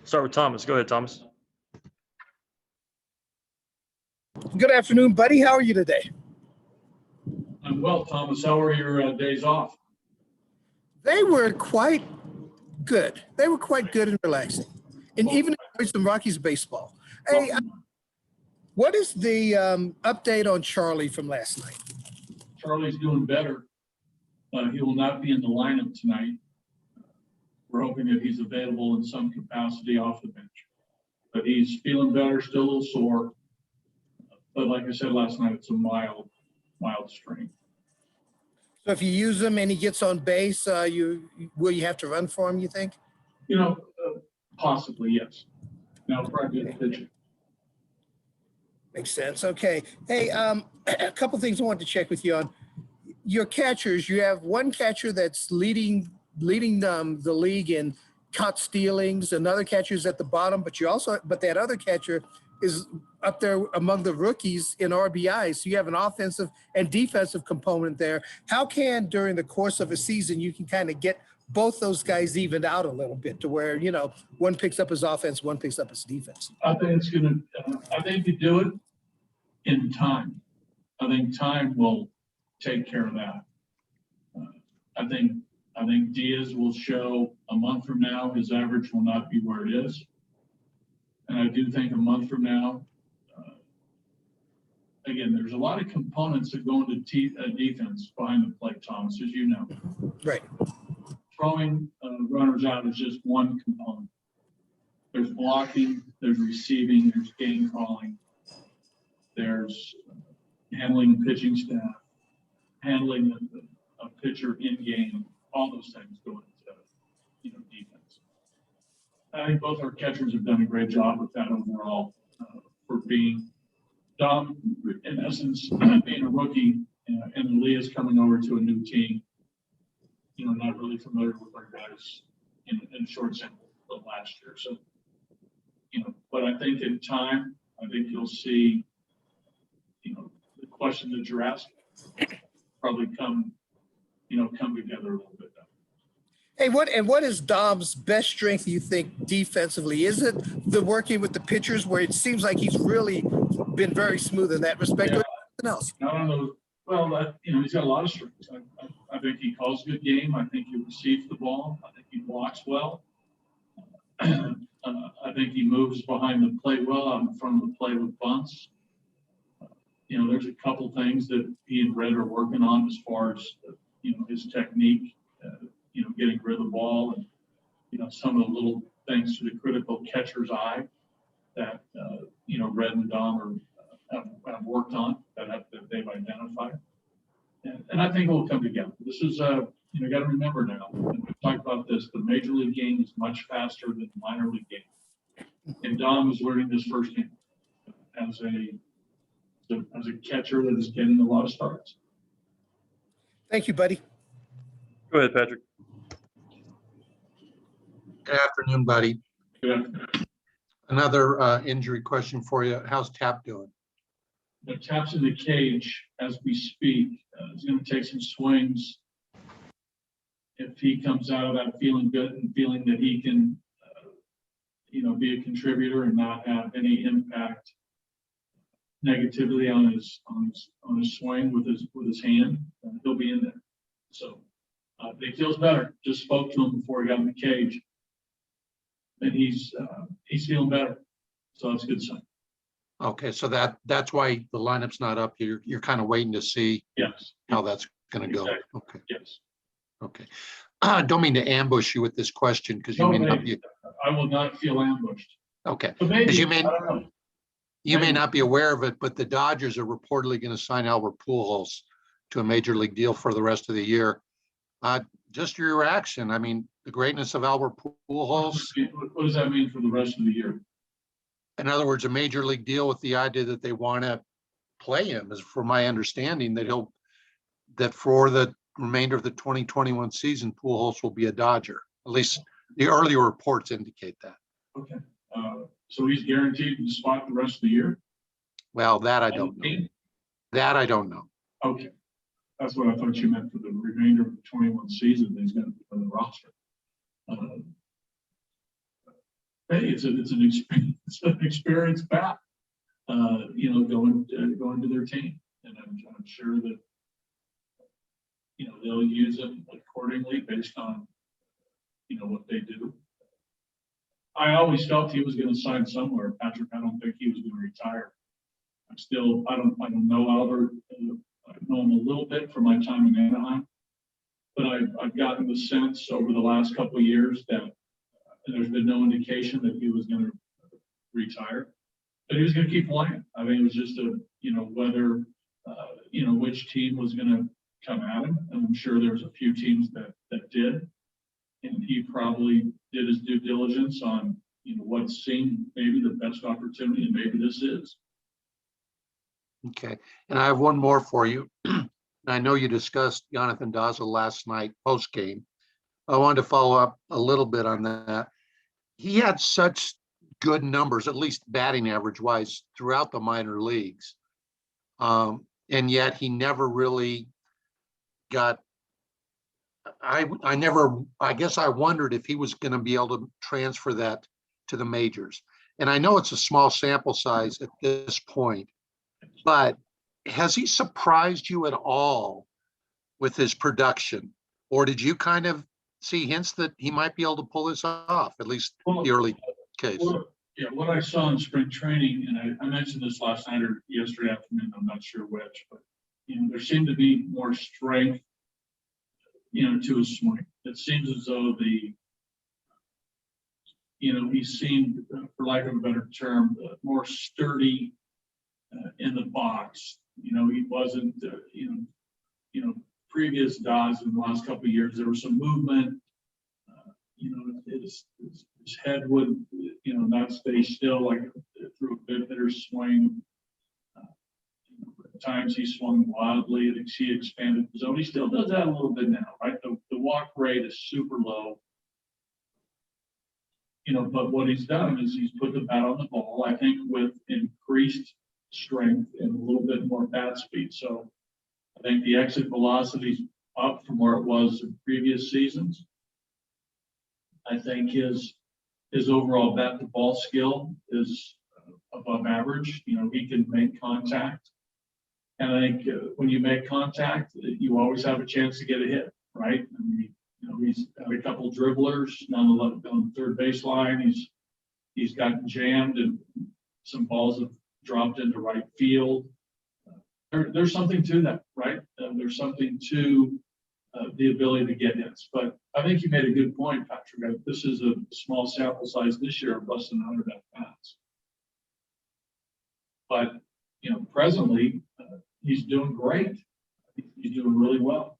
Start with Thomas. Go ahead, Thomas. Good afternoon, buddy. How are you today? I'm well, Thomas. How are your days off? They were quite good. They were quite good and relaxing, and even enjoyed some Rockies baseball. Hey, what is the update on Charlie from last night? Charlie's doing better. He will not be in the lineup tonight. We're hoping that he's available in some capacity off the bench. But he's feeling better, still a little sore. But like I said last night, it's a mild strain. So if you use him and he gets on base, will you have to run for him, you think? Possibly, yes. Now, probably the pitcher. Makes sense. Okay. Hey, a couple things I wanted to check with you on. Your catchers, you have one catcher that's leading the league in caught stealings, another catcher's at the bottom, but that other catcher is up there among the rookies in RBIs. So you have an offensive and defensive component there. How can, during the course of a season, you can kind of get both those guys evened out a little bit to where, one picks up his offense, one picks up his defense? I think you do it in time. I think time will take care of that. I think Diaz will show a month from now his average will not be where it is. And I do think a month from now, again, there's a lot of components that go into defense behind the plate, Thomas, as you know. Right. Throwing runners out is just one component. There's blocking, there's receiving, there's game calling, there's handling pitching staff, handling a pitcher in game. All those things go into defense. I think both our catchers have done a great job with that overall. For being Dom, in essence, being a rookie, and Leah's coming over to a new team. Not really familiar with our guys in short sample from last year. So, but I think in time, I think you'll see, the question that you're asking probably come together a little bit. Hey, what is Dom's best strength, you think, defensively? Is it the working with the pitchers, where it seems like he's really been very smooth in that respect, or something else? I don't know. Well, he's got a lot of strengths. I think he calls a good game. I think he receives the ball. I think he blocks well. I think he moves behind the plate well, out in front of the plate with bunts. There's a couple things that he and Red are working on as far as his technique. Getting rid of the ball and, some of the little things to the critical catcher's eye that, Red and Dom have worked on that they've identified. And I think it will come together. This is, you got to remember now, and we've talked about this, the major league game is much faster than the minor league game. And Dom is learning this first game as a catcher that is getting a lot of starts. Thank you, buddy. Go ahead, Patrick. Good afternoon, buddy. Good afternoon. Another injury question for you. How's Tap doing? The Tap's in the cage as we speak. He's going to take some swings. If he comes out of that feeling good and feeling that he can, be a contributor and not have any impact negatively on his swing with his hand, he'll be in there. So he feels better. Just spoke to him before he got in the cage, and he's feeling better. So that's a good sign. Okay, so that's why the lineup's not up. You're kind of waiting to see how that's going to go. Exactly. Okay. Yes. Okay. Don't mean to ambush you with this question because you may not be. I will not feel ambushed. Okay. Because you may not be aware of it, but the Dodgers are reportedly going to sign Albert Pujols to a major league deal for the rest of the year. Just your reaction. I mean, the greatness of Albert Pujols. What does that mean for the rest of the year? In other words, a major league deal with the idea that they want to play him, is from my understanding that for the remainder of the 2021 season, Pujols will be a Dodger. At least the earlier reports indicate that. Okay. So he's guaranteed the spot the rest of the year? Well, that I don't know. That I don't know. Okay. That's what I thought you meant for the remainder of the 21 season. He's going to be on the roster. hey, it's an experienced bat, going to their team, and I'm sure that they'll use them accordingly based on what they do. I always felt he was going to sign somewhere, Patrick. I don't think he was going to retire. I don't know Albert. I know him a little bit from my time in Anaheim, but I've gotten the sense over the last couple of years that there's been no indication that he was going to retire, but he was going to keep playing. I mean, it was just whether which team was going to come at him. And I'm sure there was a few teams that did, and he probably did his due diligence on what seemed maybe the best opportunity, and maybe this is. Okay, and I have one more for you. I know you discussed Yonathan Daza last night post game. I wanted to follow up a little bit on that. He had such good numbers, at least batting average wise, throughout the minor leagues, and yet he never really got. I guess I wondered if he was going to be able to transfer that to the majors. And I know it's a small sample size at this point, but has he surprised you at all with his production? Or did you kind of see hints that he might be able to pull this off, at least the early case? What I saw in spring training, and I mentioned this last night or yesterday afternoon, I'm not sure which, but there seemed to be more strength to his swing. It seems as though he seemed, for lack of a better term, more sturdy in the box. He wasn't, previous Daza in the last couple of years, there was some movement. His head would, not stay still, like through a bit hitter swing. At times he swung wildly, he expanded the zone. He still does that a little bit now, right? The walk rate is super low. But what he's done is he's put the bat on the ball, I think, with increased strength and a little bit more bat speed. So I think the exit velocity is up from where it was in previous seasons. I think his overall bat to ball skill is above average. He can make contact. And I think when you make contact, you always have a chance to get a hit, right? I mean, he's had a couple dribblers on the third baseline. He's gotten jammed, and some balls have dropped into right field. There's something to that, right? There's something to the ability to get hits. But I think you made a good point, Patrick. This is a small sample size this year of less than 100 at-bats. But, presently, he's doing great. He's doing really well.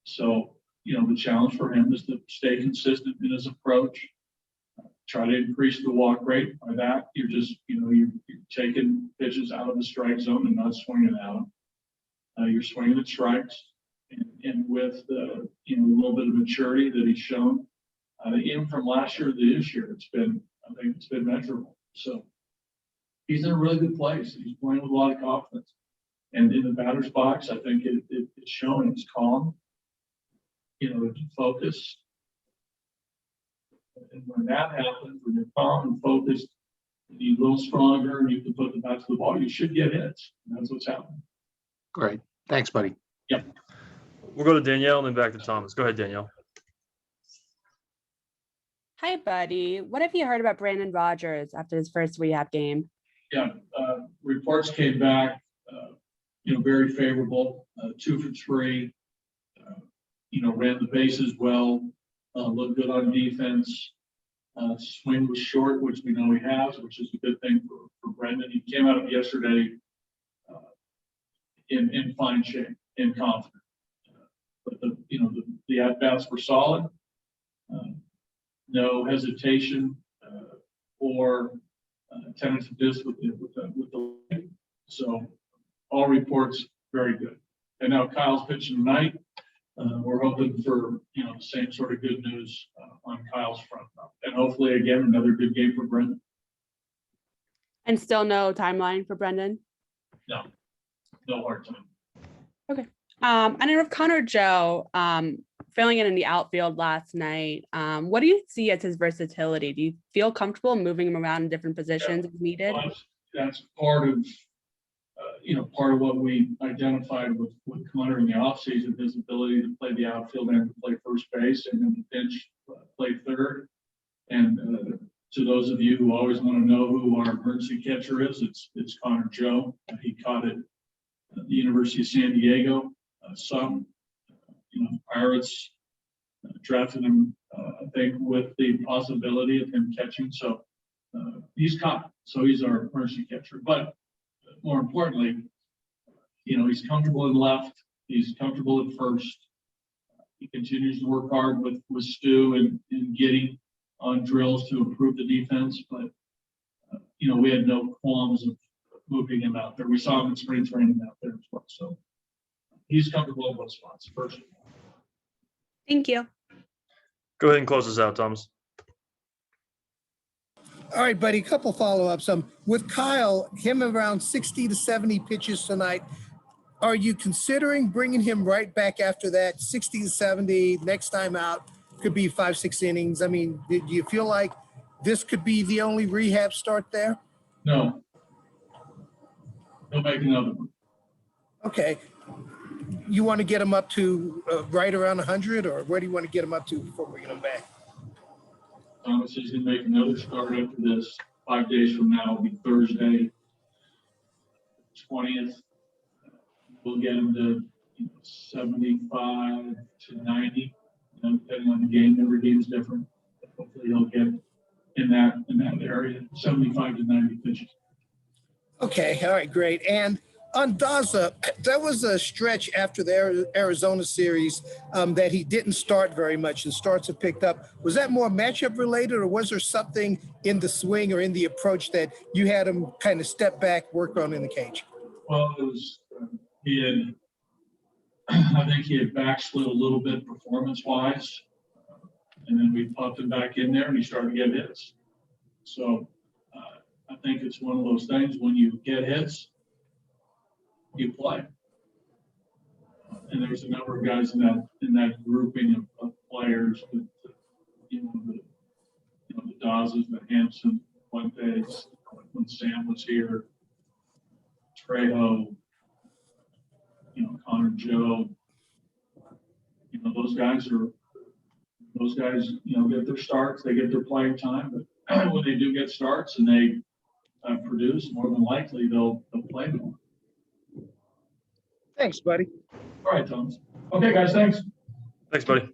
So, the challenge for him is to stay consistent in his approach, try to increase the walk rate. By that, you're just, you're taking pitches out of the strike zone and not swinging at them. You're swinging at strikes, and with a little bit of maturity that he's shown, even from last year to this year, I think it's been measurable. So he's in a really good place. He's playing with a lot of confidence. And in the batter's box, I think it's showing. He's calm, focused. And when that happens, when you're calm and focused, and you're a little stronger, and you can put the bat to the ball, you should get hits. And that's what's happening. Great. Thanks, buddy. Yep. We'll go to Danielle and then back to Thomas. Go ahead, Danielle. Hi, buddy. What have you heard about Brandon Rogers after his first rehab game? Yeah, reports came back, very favorable, 2 for 3, ran the bases well, looked good on defense. Swing was short, which we know he has, which is a good thing for Brendan. He came out of yesterday in fine shape, in confidence. But the at-bats were solid. No hesitation or tentativeness with the league. So all reports very good. And now Kyle's pitching tonight. We're hoping for the same sort of good news on Kyle's front, and hopefully again another good game for Brendan. And still no timeline for Brendan? No hard time. Okay. And then with Connor Joe, filling in the outfield last night. What do you see as his versatility? Do you feel comfortable moving him around in different positions as needed? Well, that's part of, part of what we identified with Connor in the offseason, his ability to play the outfield and to play first base, and then the bench play third. And to those of you who always want to know who our emergency catcher is, it's Connor Joe. He caught it at the University of San Diego. Pirates drafted him, I think, with the possibility of him catching. So he's caught. So he's our emergency catcher. But more importantly, he's comfortable in left. He's comfortable at first. He continues to work hard with Stu and getting on drills to improve the defense. But, we had no qualms of moving him out there. We saw him in spring training out there as well. So he's comfortable in both spots first. Thank you. Go ahead and close this out, Thomas. All right, buddy, a couple follow-ups. With Kyle, him around 60 to 70 pitches tonight, are you considering bringing him right back after that? 60 to 70, next time out, could be 5-6 innings. I mean, do you feel like this could be the only rehab start there? No. He'll make another one. Okay. You want to get him up to right around 100, or where do you want to get him up to before bringing him back? Thomas is going to make another start after this. 5 days from now will be Thursday, 20th. We'll get him to 75 to 90, depending on the game. Every game is different. Hopefully he'll get in that area, 75 to 90 pitches. Okay, all right, great. And on Daza, that was a stretch after the Arizona series that he didn't start very much. The starts have picked up. Was that more matchup related, or was there something in the swing or in the approach that you had him kind of step back, work on in the cage? Well, it was I think he had backslid a little bit performance-wise, and then we popped him back in there, and he started to get hits. So I think it's one of those things when you get hits, you play. And there's a number of guys in that grouping of players, the Dazas, the Hampson, Fuentes, when Sam was here, Trejo, Connor Joe. Those guys get their starts, they get their playing time, but when they do get starts and they produce, more than likely they'll play more. Thanks, buddy. All right, Thomas. Okay, guys, thanks. Thanks, buddy.